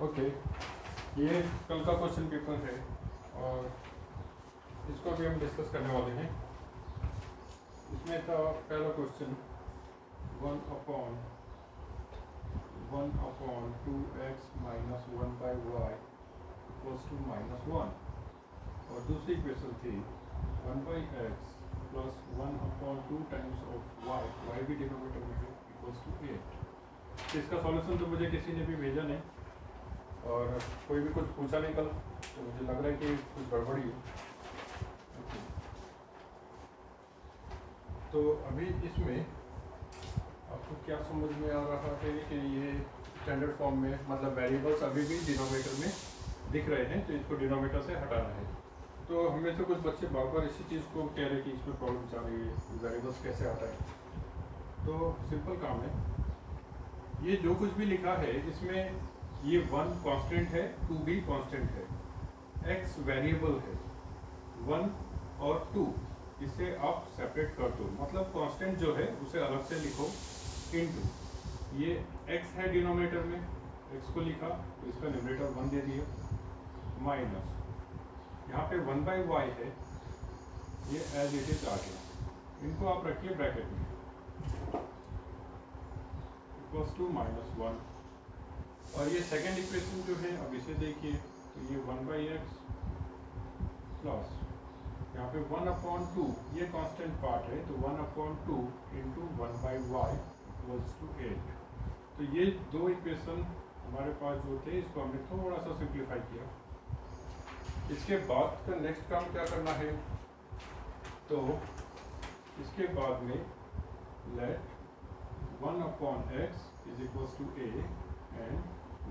Okay, ये कल का क्वेश्चन पेपर है और इसको भी हम डिस्कस करने वाले हैं। इसमें था पहला question 1/1/2x minus 1/y equals to -1 और दूसरी इक्वेशन थी 1/x plus 1/2 times of y भी डिनोमिनेटर में है इक्वल्स टू 8। तो इसका सॉल्यूशन तो मुझे किसी ने भी भेजा नहीं और कोई भी कुछ पूछा नहीं कल, तो मुझे लग रहा है कि कुछ गड़बड़ी है। तो अभी इसमें आपको क्या समझ में आ रहा है कि ये स्टैंडर्ड फॉर्म में मतलब वेरिएबल्स अभी भी डिनोमिनेटर में दिख रहे हैं, तो इसको डिनोमिनेटर से हटाना है। तो हमें से कुछ बच्चे बार बार इसी चीज़ को कह रहे हैं कि इसमें प्रॉब्लम चल रही है, वेरिएबल्स कैसे हटाएं। तो सिंपल काम है, ये जो कुछ भी लिखा है इसमें ये 1 कांस्टेंट है, 2 भी कांस्टेंट है, x वेरिएबल है, 1 और 2 इसे आप सेपरेट कर दो, मतलब कांस्टेंट जो है उसे अलग से लिखो इनटू ये x है डिनोमिनेटर में, x को लिखा तो इसका न्यूमरेटर 1 दे दिया, माइनस यहाँ पे 1/y है, ये एज इट इज आ गया, इनको आप रखिए ब्रैकेट में इक्वल्स टू -1 और ये सेकेंड इक्वेशन जो है अब इसे देखिए तो ये 1/x प्लस यहाँ पे 1/2 ये कांस्टेंट पार्ट है तो 1/2 इंटू 1/y इक्वल्स टू 8। तो ये दो इक्वेशन हमारे पास जो थे इसको हमने थोड़ा सा सिंप्लीफाई किया। इसके बाद का नेक्स्ट काम क्या करना है, तो इसके बाद में let 1/x is equals to a and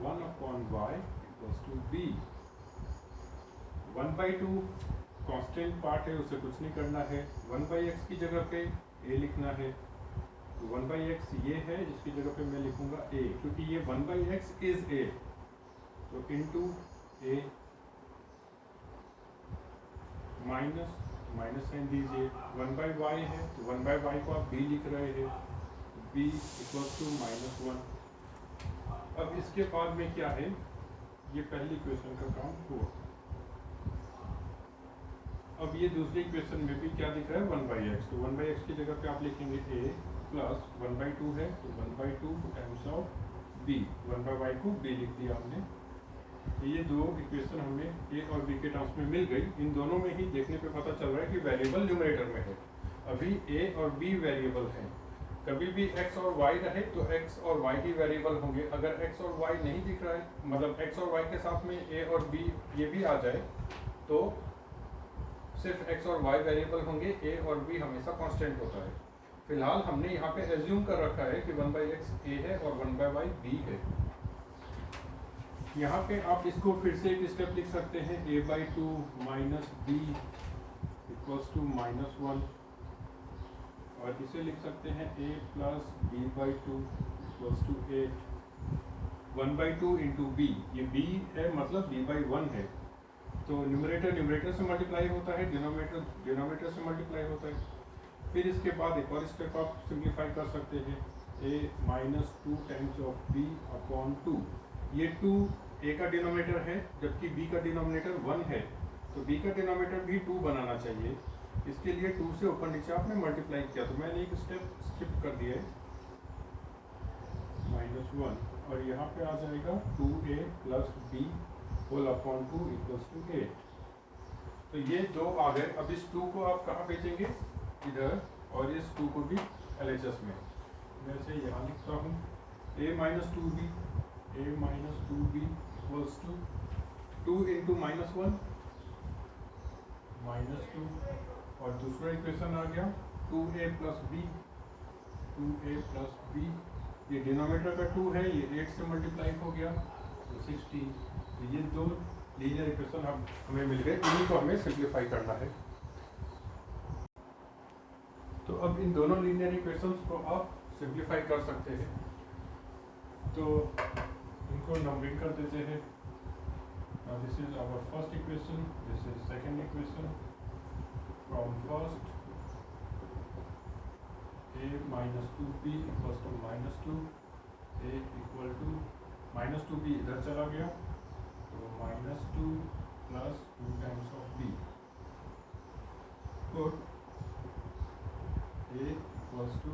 1/y equals to b। 1/2 constant part है उसे कुछ नहीं करना है, 1/x की जगह पे a लिखना है, तो 1/x ये है, इसकी जगह पे मैं लिखूंगा a क्योंकि ये 1/x इज a, तो into a minus minus sign दीजिए, 1/y है तो 1/y को आप b लिख रहे हैं, b इक्वल्स टू -1। अब इसके बाद में क्या है, ये पहली इक्वेशन का काम हुआ। अब ये दूसरी इक्वेशन में भी क्या दिख रहा है 1/x, तो 1/x की जगह पे आप लिखेंगे a प्लस 1/2 है तो 1/2 टाइम्स ऑफ b, 1/y को b लिख दिया हमने। तो ये दो इक्वेशन हमें a और b के टर्म्स में मिल गई। इन दोनों में ही देखने पे पता चल रहा है कि वेरिएबल न्यूमरेटर में है, अभी a और b वेरिएबल हैं। कभी भी x और y रहे तो x और y ही वेरिएबल होंगे, अगर x और y नहीं दिख रहा है मतलब x और y के साथ में a और b ये भी आ जाए तो सिर्फ x और y वेरिएबल होंगे, a और b हमेशा कांस्टेंट होता है। फिलहाल हमने यहाँ पे एज्यूम कर रखा है कि 1/x a है और 1/y b है। यहाँ पे आप इसको फिर से एक स्टेप लिख सकते हैं, a/2 minus b equals to -1 और इसे लिख सकते हैं a plus b/2 equals to 8। 1/2 into b, ये b है मतलब b/1 है, तो न्यूमरेटर न्यूमरेटर से मल्टीप्लाई होता है, डिनोमिनेटर डिनोमिनेटर से मल्टीप्लाई होता है। फिर इसके बाद एक और स्टेप आप सिंप्लीफाई कर सकते हैं, a -2 टाइम्स ऑफ b/2, ये 2 a का डिनोमिनेटर है जबकि b का डिनोमिनेटर 1 है, तो b का डिनोमिनेटर भी 2 बनाना चाहिए। इसके लिए 2 से ऊपर नीचे आपने मल्टीप्लाई किया, तो मैंने एक स्टेप स्किप कर दिया है, -1 और यहाँ पे आ जाएगा 2a plus b whole upon 2 equals to 8। तो ये दो आ गए। अब इस 2 को आप कहाँ भेजेंगे, इधर, और इस 2 को भी LHS में। मैं इसे यहाँ लिखता हूँ, a - 2b equals to 2 into -1 -2 और दूसरा इक्वेशन आ गया 2a प्लस b, ये डिनोमिनेटर का 2 है, ये 8 से मल्टीप्लाई हो गया तो 16। तो ये दो लीनियर इक्वेशन हमें मिल गए, इन्हीं को हमें सिंप्लीफाई करना है। तो अब इन दोनों लीनियर इक्वेशंस को आप सिंप्लीफाई कर सकते हैं, तो इनको नंबरिंग कर देते हैं। Now this is our first equation, this is second equation. From first, a - 2b equals to -2, a equal to -2b इधर चला गया, तो -2 प्लस 2 टाइम्स ऑफ b, और a equals to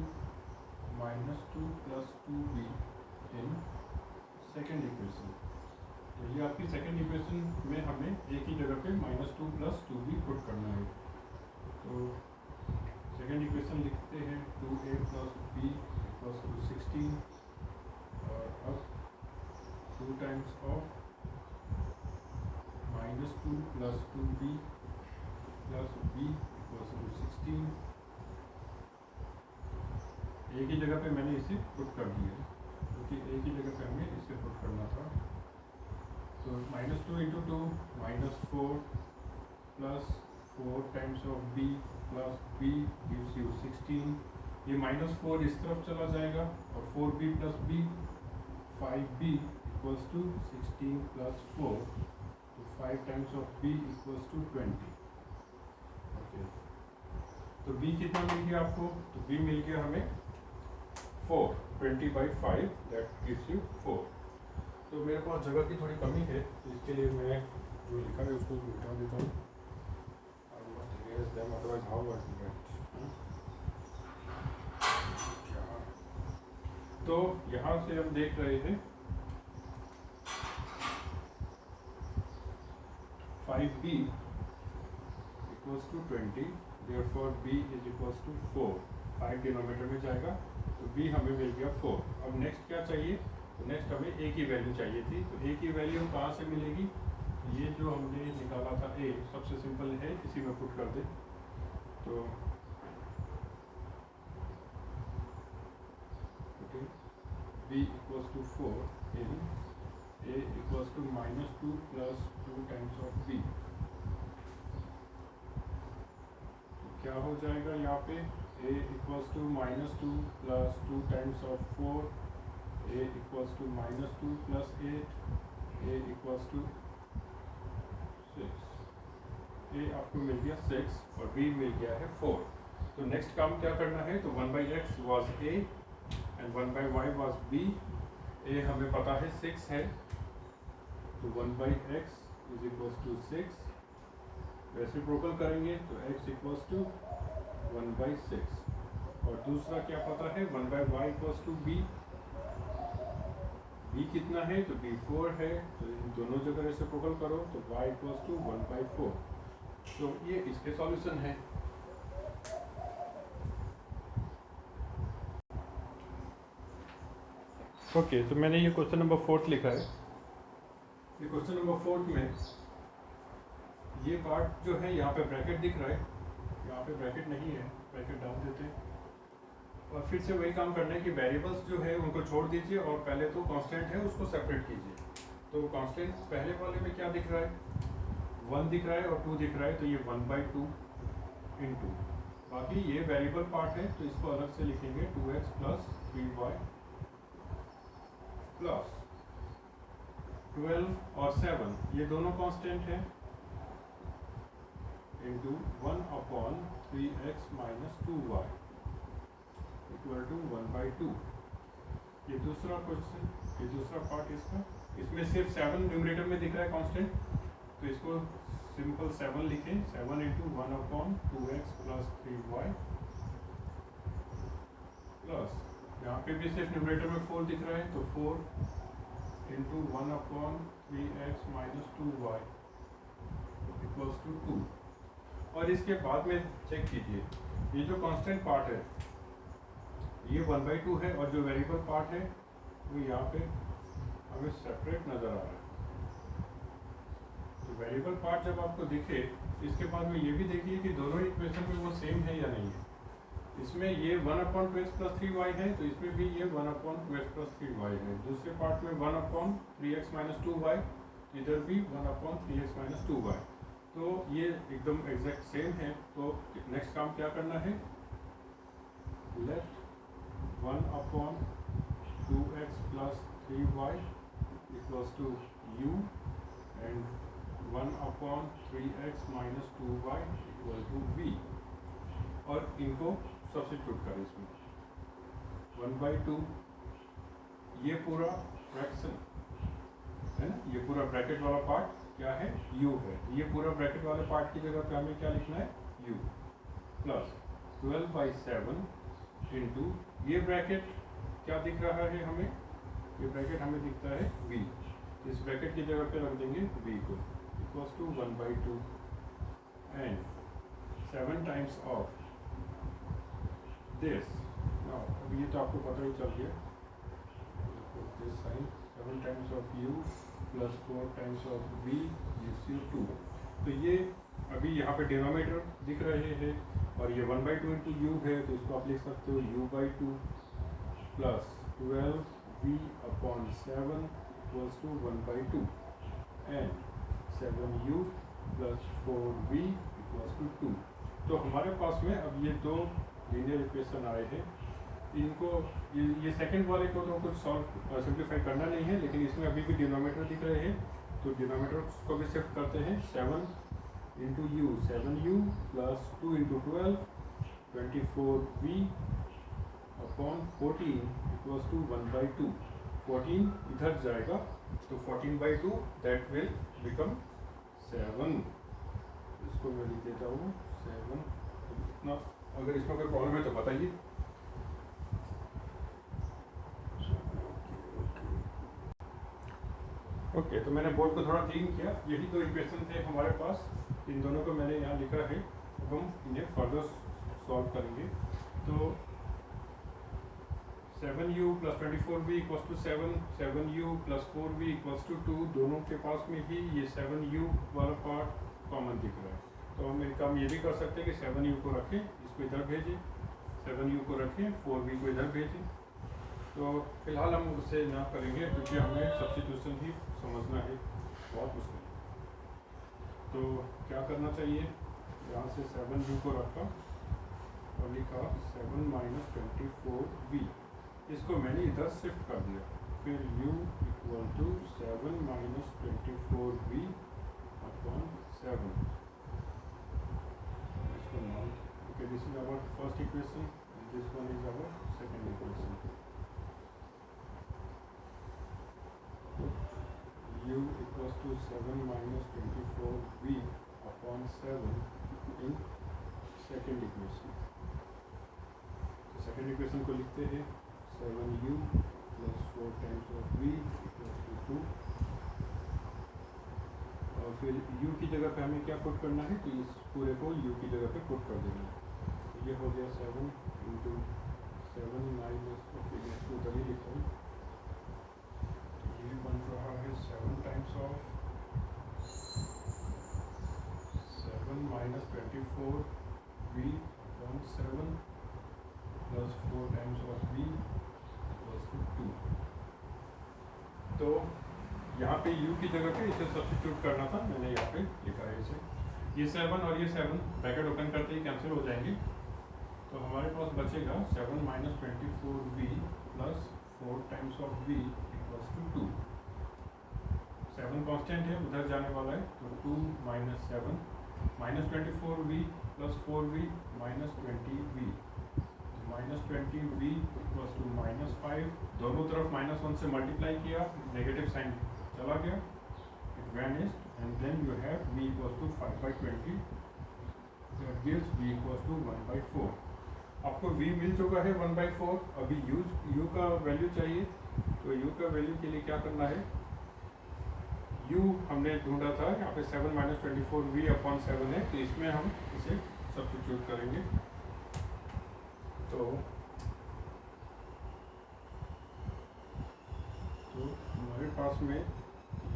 -2 plus 2b in second equation. तो ये आपकी second equation में हमें a की जगह पे -2 प्लस 2b पुट करना है। तो सेकेंड इक्वेशन लिखते हैं 2a plus b equals to 16, और अब 2 times of -2 plus 2b plus b equals to 16। a की जगह पे मैंने इसे पुट कर दिया है, क्योंकि a की जगह पे हमें इसे पुट करना था। तो -2 into 2 -4 plus 4 times of b plus b gives you 16। ये -4 इस तरफ चला जाएगा, और 4b plus b 5b equals to 16 plus 4, तो 5 times of b equals to 20। Okay, तो b कितना मिल गया आपको? तो b मिल गया हमें 4, 20/5 दैट गिव्स यू 4। तो मेरे पास जगह की थोड़ी कमी है, तो इसके लिए मैं जो लिखा है उसको मिटा देता हूँ। I must erase them, otherwise how I will write? तो यहाँ से हम देख रहे हैं 5b equals to 20, therefore b is equals to 4। 5 denominator में जाएगा, तो b हमें मिल गया 4। अब नेक्स्ट क्या चाहिए? तो नेक्स्ट हमें a की वैल्यू चाहिए थी। तो a की वैल्यू कहाँ से मिलेगी? ये जो हमने निकाला था a, सबसे सिंपल है, इसी में पुट कर दे। तो b equals to 4 in a equals to -2 plus 2 times of b। क्या हो जाएगा यहाँ पे? a equals to -2 plus 2 times of 4, a equals to -2 plus 8, a equals to 6। a आपको मिल गया 6 और b मिल गया है 4। तो नेक्स्ट काम क्या करना है? तो 1/x was a and 1/y was b। a हमें पता है 6 है, तो 1/x is equals to 6। Reciprocal करेंगे तो x इक्वल्स टू 1/6, और दूसरा क्या पता है? 1/y equals to b। b कितना है? तो b 4 है, तो इन दोनों जगह रेसिप्रोकल करो तो y इक्वल्स टू 1/4। तो ये इसके सॉल्यूशन है। ओके, तो मैंने ये क्वेश्चन नंबर 4 लिखा है। ये क्वेश्चन नंबर 4 में ये पार्ट जो है, यहाँ पे ब्रैकेट दिख रहा है, यहाँ पे ब्रैकेट नहीं है, ब्रैकेट डाल देते हैं। और फिर से वही काम करना है कि वेरिएबल्स जो है उनको छोड़ दीजिए, और पहले तो कांस्टेंट है उसको सेपरेट कीजिए। तो कांस्टेंट पहले वाले में क्या दिख रहा है? 1 दिख रहा है और 2 दिख रहा है, तो ये 1/2 इंटू, बाकी ये वेरिएबल पार्ट है तो इसको अलग से लिखेंगे 2x प्लस 3y प्लस 12 और 7, ये दोनों कांस्टेंट है, into 1/3x minus 2y equal to 1/2। ये दूसरा क्वेश्चन, ये दूसरा पार्ट इसका, इसमें सिर्फ 7 न्यूमरेटर में दिख रहा है कांस्टेंट, तो इसको सिंपल 7 लिखें, 7 into 1/2x plus 3y plus, यहाँ पे भी सिर्फ न्यूमरेटर में 4 दिख रहा है, तो 4 into 1/3x minus 2y equals to 2। और इसके बाद में चेक कीजिए, ये जो कांस्टेंट पार्ट है ये 1/2 है, और जो वेरिएबल पार्ट है वो यहाँ पे हमें सेपरेट नज़र आ रहा है। तो वेरिएबल पार्ट जब आपको दिखे, इसके बाद में ये भी देखिए कि दोनों इक्वेशन में वो सेम है या नहीं है। इसमें ये 1/2x प्लस 3y है, तो इसमें भी ये 1/2x प्लस 3y है। दूसरे पार्ट में 1/3x माइनस 2y, इधर भी 1/3x माइनस 2y, तो ये एकदम एग्जैक्ट सेम है। तो नेक्स्ट काम क्या करना है? Let 1/2x plus 3y equals to u and 1/3x minus 2y equal to v, और इनको सब्स्टिट्यूट करें इसमें। 1/2 ये पूरा फ्रैक्शन है ना। ये पूरा ब्रैकेट वाला पार्ट क्या है, u है। ये पूरा ब्रैकेट वाले पार्ट की जगह पे हमें क्या लिखना है, u प्लस 12/7 इंटू ये ब्रैकेट क्या दिख रहा है हमें, ये ब्रैकेट हमें दिखता है v। इस ब्रैकेट की जगह पे रख देंगे v को equals to 1/2 and 7 times of this. अब ये तो आपको पता ही चल गया, this sign 7 times of u plus 4 times of v gives you 2। तो ये अभी यहाँ पे डिनोमिनेटर दिख रहे हैं और ये 1/2 इंटू यू है, तो इसको आप लिख सकते हो u/2 plus 12v/7 equals to 1/2 and 7u plus 4v equals to 2। तो हमारे पास में अब ये दो लीनियर इक्वेशन आए हैं। इनको ये सेकंड वाले को तो कुछ सॉल्व सिंप्लीफाई करना नहीं है, लेकिन इसमें अभी भी डिनोमिनेटर दिख रहे हैं, तो डिनोमिनेटर को भी शिफ्ट करते हैं। 7 into u 7u plus 2 into 12 24v upon 14 equals to 1/2। 14 इधर जाएगा तो 14/2 दैट विल बिकम 7। इसको मैं लिख देता हूँ 7। इतना अगर इसमें कोई प्रॉब्लम है तो बताइए। ओके, तो मैंने बोर्ड को थोड़ा क्लीन किया। यही दो इक्वेशन थे हमारे पास, इन दोनों को मैंने यहाँ लिखा है। अब हम इन्हें फर्दर सॉल्व करेंगे। तो 7u plus 24v equals to 7, 7u plus 4v equals to 2। दोनों के पास में ही ये 7u वाला पार्ट कॉमन दिख रहा है, तो हम एक काम ये भी कर सकते हैं कि 7u को रखें, इसको इधर भेजें, 7u को रखें, 4v को इधर भेजें। तो फिलहाल हम उससे ना करेंगे क्योंकि हमें सब्स्टिट्यूशन ही समझना है, बहुत मुश्किल है। तो क्या करना चाहिए, यहाँ से 7u को रखा और लिखा 7 माइनस 24v, इसको मैंने इधर शिफ्ट कर दिया। फिर u equal to 7 minus 24v upon 7। इसको मान, okay, this is our first equation and this one is our second equation. u equals to 7 minus 24v upon 7 in second equation। तो second equation को लिखते हैं 7u plus 4 times of v equals to 2। और फिर u की जगह पे हमें क्या पुट करना है, कि इस पूरे को u की जगह पे पुट कर देना है। तो ये हो गया 7 इंटू 7 माइनस, ओके मैं इसको उधर ही लिखता हूँ। ये बन रहा है 7 times of 7 minus 24v upon 7 plus 4 times of v equals to 2। तो यहाँ पे u की जगह पे इसे सब्स्टिट्यूट करना था, मैंने यहाँ पे लिखा है इसे। ये 7 और ये 7 ब्रैकेट ओपन करते ही कैंसिल हो जाएंगे, तो हमारे पास बचेगा 7 minus 24v plus 4 times of v equals to 2। 7 constant है, उधर जाने वाला है, तो 2 minus 7 minus 24v plus 4v minus 20v, minus 20v equals to minus 5। दोनों तरफ -1 से मल्टीप्लाई किया, नेगेटिव साइन चला गया, it vanished and then you have v equals to 5/20 that gives v equals to 1/4। आपको v मिल चुका है 1/4, अभी u का वैल्यू चाहिए। तो u का वैल्यू के लिए क्या करना है, u हमने ढूंढा था, यहाँ पे 7 माइनस 24v अपॉन 7 है, तो इसमें हम इसे सब्स्टिट्यूट करेंगे। तो हमारे पास में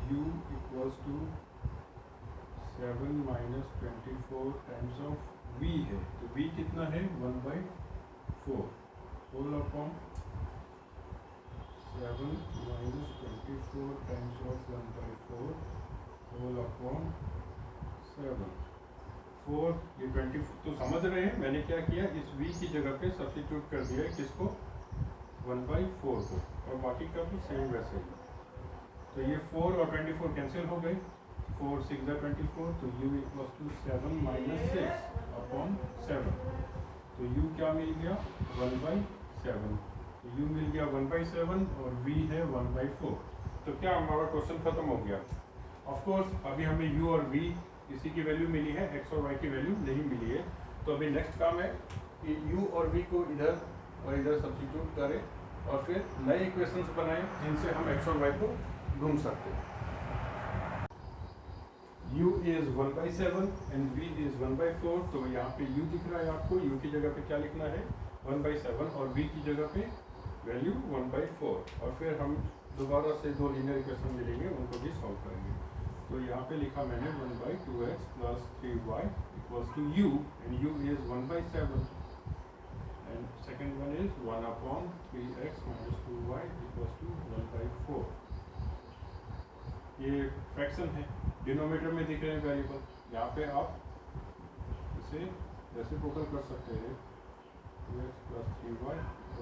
u equals to 7 minus 24 times of v है, तो v कितना है 1/4 whole upon 7 minus 24 times of 1/4 whole upon 7। 4 ये 20, तो समझ रहे हैं मैंने क्या किया, इस v की जगह पे सब्स्टिट्यूट कर दिया है किसको, 1/4 को, और बाकी का तो सेम वैसे ही। तो ये 4 और 24 कैंसिल हो गए, 4 6 24, तो u equals to 7 minus 6 upon 7। तो u क्या मिल गया 1/7, तो u मिल गया 1/7 और v है 1/4। तो क्या हमारा क्वेश्चन खत्म हो गया। ऑफ कोर्स अभी हमें u और v इसी की वैल्यू मिली है, x और y की वैल्यू नहीं मिली है। तो अभी नेक्स्ट काम है कि u और v को इधर और इधर सब्स्टिट्यूट करें और फिर नए इक्वेशंस बनाएं जिनसे हम x और y को ढूंढ सकते हैं। u is 1/7 and v is 1/4। तो यहाँ पे u दिख रहा है आपको, u की जगह पे क्या लिखना है 1/7 और v की जगह पे वैल्यू 1/4। और फिर हम दोबारा से दो लीनियर इक्वेशन मिलेंगे, उनको भी सॉल्व करेंगे। तो यहाँ पे लिखा मैंने 1/2x + 3y = u and u is 1/7 and second one is 1/3x - 2y = 1/4। ये फ्रैक्शन है, डिनोमिनेटर में दिख रहे हैं वेरिएबल। यहाँ पे आप इसे रेसिप्रोकल कर सकते हैं 2x + 3y =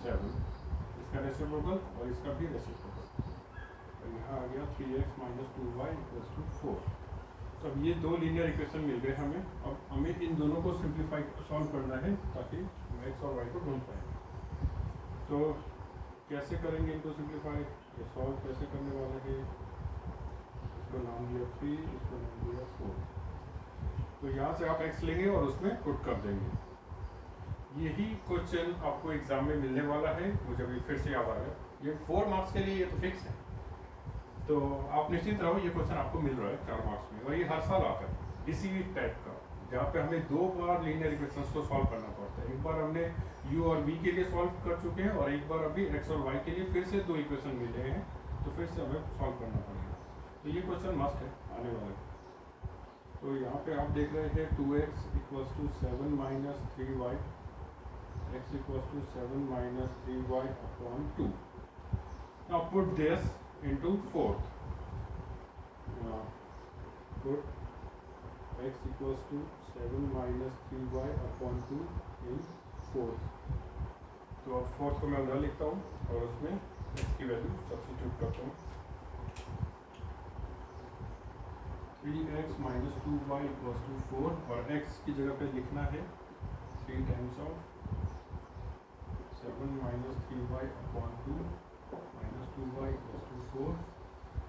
7, इसका रेसिप्रोकल और इसका भी रेसिप्रोकल। और यहाँ आ गया 3x - 2y = 4। तो अब ये दो लीनियर इक्वेशन मिल गए हमें। अब हमें इन दोनों को सिंप्लीफाई सॉल्व करना है ताकि x और y को ढूंढ पाए। तो कैसे करेंगे इनको सिंप्लीफाई, तो सॉल्व कैसे करने वाले हैं, इसको नाम दिया 3, इसको नाम दिया 4। तो यहाँ से आप x लेंगे और उसमें पुट कर देंगे। यही क्वेश्चन आपको एग्जाम में मिलने वाला है, मुझे अभी फिर से याद आ गया। ये 4 मार्क्स के लिए ये तो फिक्स है, तो आप निश्चित रहो ये क्वेश्चन आपको मिल रहा है 4 मार्क्स में। और ये हर साल आता है इसी टाइप का, जहाँ पे हमें 2 बार लीनियर इक्वेशंस को सॉल्व करना पड़ता है। एक बार हमने u और v के लिए सॉल्व कर चुके हैं और एक बार अभी x और y के लिए फिर से 2 इक्वेशन मिले हैं, तो फिर से हमें सॉल्व करना पड़ेगा। तो ये क्वेश्चन मस्ट है आने वाला है। तो यहाँ पे आप देख रहे हैं 2x = 7 - 3y, x = 7 - 3y/2। Now put this into fourth. Put x = 7 - 3y/2 in fourth। तो अब फोर्थ को मैं उधर लिखता हूँ और उसमें x की वैल्यू सब्स्टिट्यूट करता हूँ। 3x - 2y = 4 और x की जगह पे लिखना है 3 टाइम्स ऑफ 7 - 3y/2 - 2y = 4।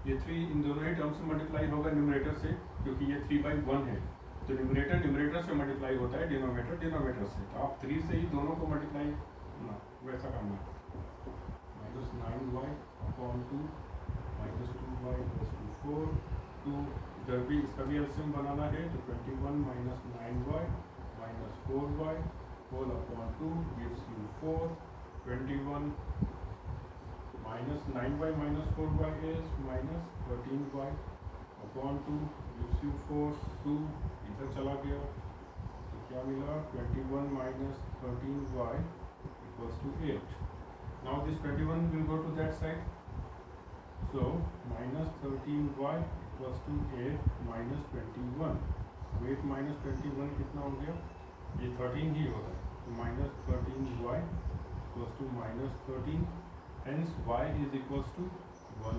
ये 3 इन दोनों ही टर्म से मल्टीप्लाई होगा न्यूमरेटर से, क्योंकि ये 3/1 है। तो न्यूमरेटर से मल्टीप्लाई होता है डिनोमिनेटर से। तो आप 3 से ही दोनों को मल्टीप्लाई ना वैसा करना है। -9y/2 - 2y = 4। तो इधर भी इसका भी एलसीएम बनाना है, तो 21 - 9y - 4y /2 gives you 4। 21 - 9y - 4y is -13y/2 gives you 4। 2 इधर चला गया तो क्या मिला 21 - 13y = 8। Now this 21 will go to that side, so -13y = 8 - 21। 8 - 21 कितना हो गया, ये 13 ही होता है। तो -13y = -13, hence y = 1।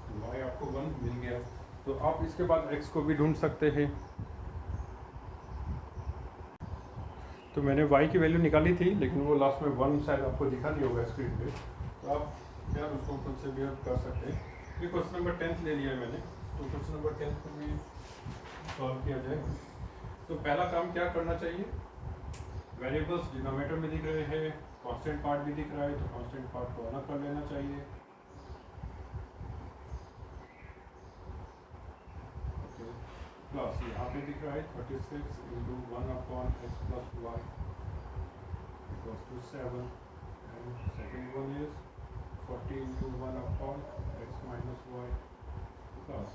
तो y आपको 1 मिल गया। तो आप इसके बाद x को भी ढूंढ सकते हैं। तो मैंने y की वैल्यू निकाली थी, लेकिन वो लास्ट में 1 शायद आपको दिखा नहीं होगा स्क्रीन पे, तो आप यार उसको खुद से भी कर सकते हैं। ये क्वेश्चन नंबर 10 ले लिया है मैंने, तो क्वेश्चन नंबर 10 को भी सॉल्व किया जाए। तो पहला काम क्या करना चाहिए, वेरिएबल्स डिनोमिनेटर में दिख रहे हैं, कांस्टेंट पार्ट भी दिख रहा है, तो कांस्टेंट पार्ट को अलग कर लेना चाहिए। प्लस यहाँ पे दिख रहा है 36 × 1/x + y = 7 and second one is 40 × 1/x - y plus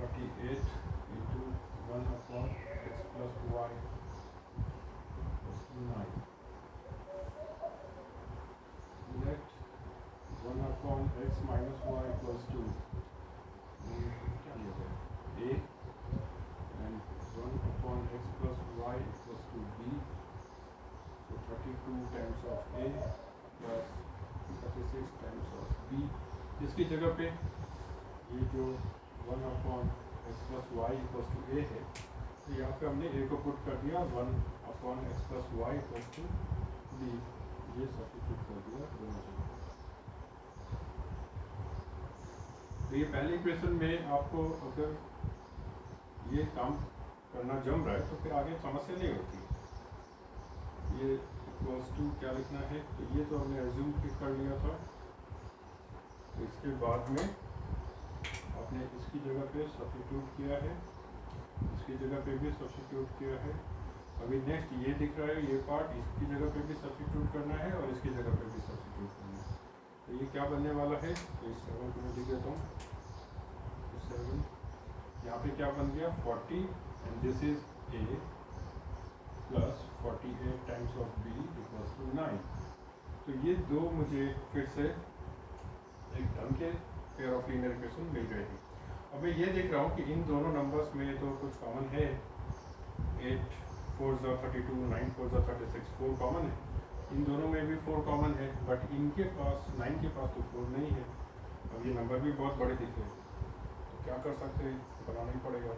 48 × 1/x + y = 9। Let 1/x - y = 2 क्या लिया जाए a and 1/x + y = b। So 32 times of a plus 36 times of b। इसकी जगह पे ये जो 1/x + y = a है, तो यहाँ पे हमने a को पुट कर दिया, 1/x + y = b, ये सब्स्टिट्यूट कर दिया दोनों जगह। तो ये पहले इक्वेशन में आपको अगर ये काम करना जम रहा है तो फिर आगे समस्या नहीं होती। ये इक्वल्स टू क्या लिखना है, तो ये तो हमने एज्यूम कर लिया था। तो इसके बाद में आपने इसकी जगह पे सब्स्टिट्यूट किया है, इसकी जगह पे भी सब्स्टिट्यूट किया है। अभी नेक्स्ट ये दिख रहा है, ये पार्ट इसकी जगह पे भी सब्स्टिट्यूट करना है और इसकी जगह पे भी सब्स्टिट्यूट करना है। तो ये क्या बनने वाला है, तो इस 7 को मैं लिख देता हूँ। 7 यहाँ पे क्या बन गया 40 and this is a plus 48 times of b equals to 9। तो ये दो मुझे फिर से एक ढंग के पेयर ऑफ लीनियर इक्वेशन मिल गए हैं। अब मैं ये देख रहा हूँ कि इन दोनों नंबर्स में तो कुछ कॉमन है, 8 4 32, 9 4 36, 4 कॉमन है। इन दोनों में भी 4 कॉमन है, बट इनके पास 9 के पास तो 4 नहीं है। अब ये नंबर भी बहुत बड़े दिख रहे हैं, तो क्या कर सकते हैं, बनाना ही पड़ेगा।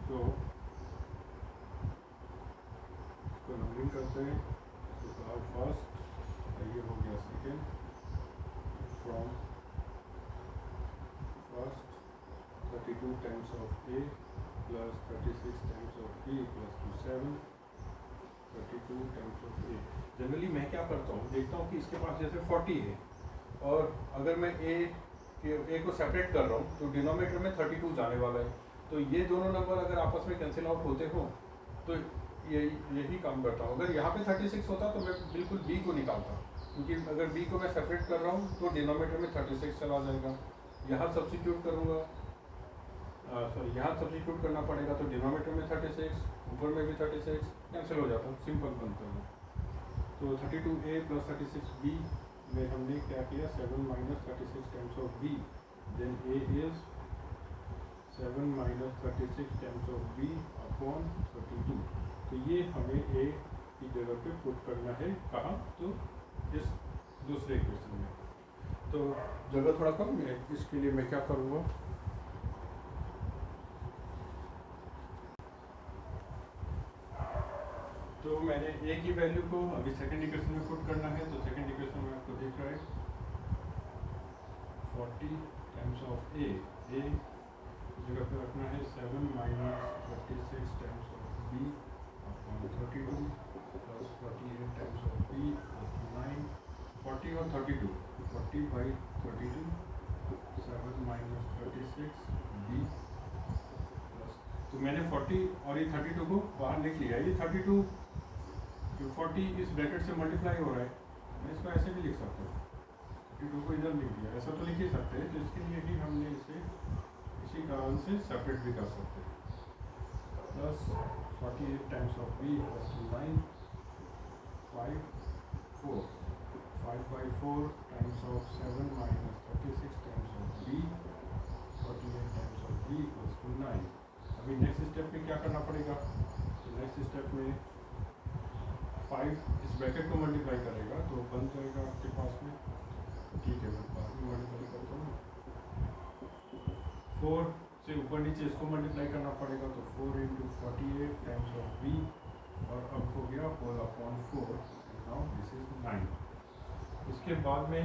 तो इसको नंबरिंग करते हैं। तो फर्स्ट, ये हो गया second, from first 32 times of a plus 36 times of b equals to 7। 32 times of a। Generally मैं क्या करता हूँ, देखता हूँ कि इसके पास जैसे 40 है और अगर मैं a को सेपरेट कर रहा हूँ तो डिनोमिनेटर में 32 जाने वाला है। तो ये दोनों नंबर अगर आपस में कैंसिल आउट होते हो तो यही काम करता हूँ। अगर यहाँ पे 36 होता तो मैं बिल्कुल b को निकालता, क्योंकि अगर b को मैं सेपरेट कर रहा हूँ तो डिनोमिनेटर में 36 चला जाएगा। यहाँ सब्स्टिट्यूट करूँगा, सॉरी यहाँ सब्स्टिट्यूट करना पड़ेगा, तो डिनोमिनेटर में 36, ऊपर में भी 36, कैंसिल हो जाता है, सिंपल बनता है। तो 32a प्लस 36b में हमने क्या किया, 7 minus 36 times of b, then a is 7 minus 36 times of b upon 32। तो ये हमें a की जगह पे पुट करना है, कहाँ, तो इस दूसरे इक्वेशन में। तो जगह थोड़ा कम है, इसके लिए मैं क्या करूँगा, तो मैंने a की वैल्यू को अभी सेकंड इक्वेशन में पुट करना है। तो सेकंड इक्वेशन में आपको दिख रहा है 40 टाइम्स ऑफ a जगह पे रखना है 7 minus 36 times of b upon 32 plus 48 times of b plus 9। 40 और 32, 40 बाई 32, 7 माइनस 36 b प्लस, तो मैंने 40 और ये 32 को बाहर लिख लिया। ये 32 40 इस ब्रैकेट से मल्टीप्लाई हो रहा है, मैं इसको ऐसे भी लिख सकता हूँ, 32 को इधर लिख दिया, ऐसा तो लिख ही सकते हैं। तो इसके लिए ही हमने इसे इसी कारण से सेपरेट भी कर सकते हैं। Plus 48 times of b plus 9, 5 4, 5 by 4 times of 7 minus 36 times of b, 48 times of b plus 9। अभी नेक्स्ट स्टेप में क्या करना पड़ेगा, तो नेक्स्ट स्टेप में 5 इस ब्रैकेट को मल्टीप्लाई करेगा तो बन जाएगा आपके पास में, ठीक है मैं बाद में मल्टीप्लाई करता हूँ। 4 से ऊपर नीचे इसको मल्टीप्लाई करना पड़ेगा, तो 4 इंटू 48 टाइम्स ऑफ b, और अब हो गया whole upon 4, and now this is 9। इसके बाद में